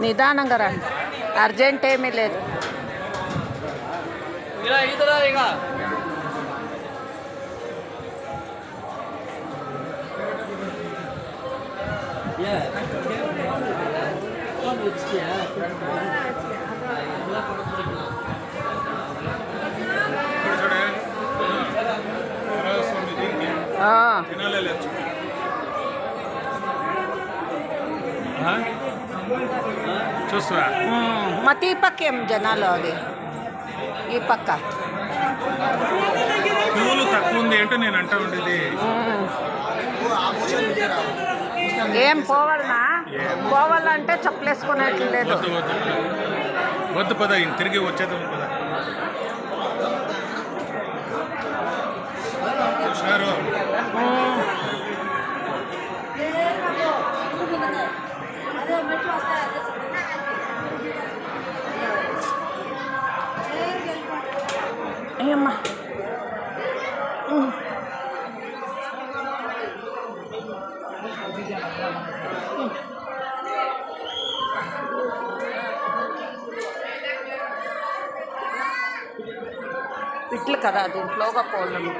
నిదానంగా రండి, అర్జెంట్ ఏమీ లేదు. చూస్తా మతి ఈ పక్క ఏం జనాలు, అది ఈ పక్క క్యూలు తక్కువ ఉంది ఏంటో నేను అంటా ఉండేది. ఏం పోవాలంటే చెప్పలేసుకునేట్లు లేదు. వద్దు పద, తిరిగి వచ్చేది పద. హుషారు. అయ్యమ్మా, ఇట్లు కదా దీంట్లోగా పోలేము.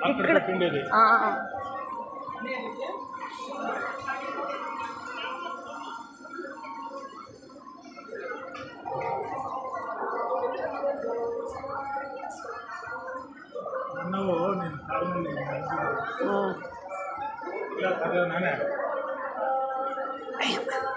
ఇక్కడ నేను